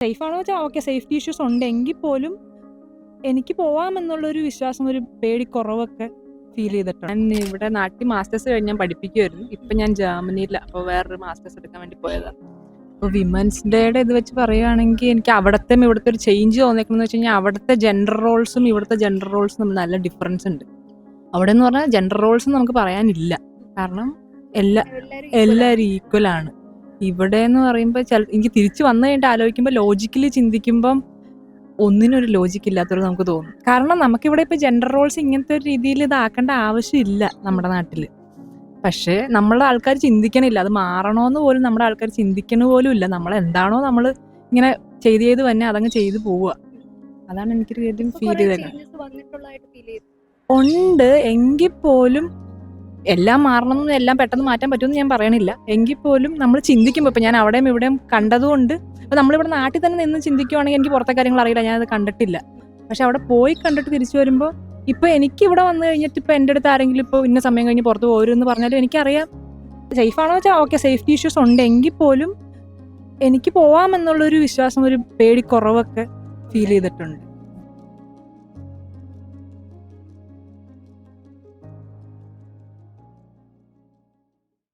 Safe ആണോ വെച്ചാൽ okay, safety issues ഉണ്ട് എങ്കിൽ പോലും എനിക്ക് പോവാമെന്നുള്ളൊരു വിശ്വാസം, ഒരു പേടിക്കുറവൊക്കെ ഫീൽ ചെയ്തിട്ടുണ്ട്. ഞാൻ ഇവിടെ നാട്ടിൽ മാസ്റ്റേഴ്സ് കഴിഞ്ഞ് ഞാൻ പഠിപ്പിക്കുമായിരുന്നു. ഇപ്പം ഞാൻ ജർമ്മനിയിൽ, അപ്പോൾ വേറൊരു മാസ്റ്റേഴ്സ് എടുക്കാൻ വേണ്ടി പോയതാണ്. അപ്പോൾ വിമൻസ് ഡേയുടെ ഇത് വെച്ച് പറയുകയാണെങ്കിൽ എനിക്ക് അവിടുത്തെ ഇവിടുത്തെ ഒരു ചേഞ്ച് തോന്നിയേക്കണമെന്ന് വെച്ച് കഴിഞ്ഞാൽ അവിടുത്തെ ജെൻഡർ റോൾസും ഇവിടുത്തെ ജെൻഡർ റോൾസും തമ്മിൽ നല്ല ഡിഫറൻസ് ഉണ്ട്. അവിടെ എന്ന് പറഞ്ഞാൽ ജെൻഡർ റോൾസ് നമുക്ക് പറയാനില്ല, കാരണം എല്ലാവരും ഈക്വലാണ്. ഇവിടെ എന്ന് പറയുമ്പോൾ എനിക്ക് തിരിച്ച് വന്നു കഴിഞ്ഞിട്ട് ആലോചിക്കുമ്പോൾ ലോജിക്കലി ചിന്തിക്കുമ്പം ഒന്നിനൊരു ലോജിക്ക് ഇല്ലാത്തവർ നമുക്ക് തോന്നും. കാരണം നമുക്കിവിടെ ഇപ്പോൾ ജെൻഡർ റോൾസ് ഇങ്ങനത്തെ ഒരു രീതിയിൽ ഇതാക്കേണ്ട ആവശ്യമില്ല നമ്മുടെ നാട്ടിൽ. പക്ഷേ നമ്മളുടെ ആൾക്കാർ ചിന്തിക്കണില്ല, അത് മാറണമെന്ന് പോലും നമ്മുടെ ആൾക്കാർ ചിന്തിക്കണ പോലും ഇല്ല. നമ്മളെന്താണോ നമ്മൾ ഇങ്ങനെ ചെയ്ത് തന്നെ അതങ്ങ് ചെയ്തു പോവുക. അതാണ് എനിക്കൊരു കാര്യം ഫീൽ ചെയ്തേക്കുന്നത്. ഉണ്ട് എങ്കിൽ പോലും എല്ലാം മാറണമെന്ന്, എല്ലാം പെട്ടെന്ന് മാറ്റാൻ പറ്റുമെന്ന് ഞാൻ പറയണില്ല. എങ്കിൽ പോലും നമ്മൾ ചിന്തിക്കുമ്പോൾ, ഇപ്പം ഞാൻ അവിടെയും ഇവിടെയും കണ്ടതുകൊണ്ട്, ഇപ്പം നമ്മളിവിടെ നാട്ടിൽ തന്നെ നിന്ന് ചിന്തിക്കുവാണെങ്കിൽ എനിക്ക് പുറത്തെ കാര്യങ്ങൾ അറിയില്ല, ഞാനത് കണ്ടിട്ടില്ല. പക്ഷെ അവിടെ പോയി കണ്ടിട്ട് തിരിച്ചു വരുമ്പോൾ, ഇപ്പോൾ എനിക്ക് ഇവിടെ വന്നു കഴിഞ്ഞിട്ട് ഇപ്പോൾ എൻ്റെ അടുത്ത് ആരെങ്കിലും ഇപ്പോൾ ഇന്ന സമയം കഴിഞ്ഞ് പുറത്ത് പോരുമെന്ന് പറഞ്ഞാലും എനിക്കറിയാം സേഫ് ആണോ വെച്ചാൽ ഓക്കെ, സേഫ്റ്റി ഇഷ്യൂസ് ഉണ്ട് എങ്കിൽ പോലും എനിക്ക് പോവാമെന്നുള്ളൊരു വിശ്വാസം, ഒരു പേടിക്കുറവൊക്കെ ഫീൽ ചെയ്തിട്ടുണ്ട്.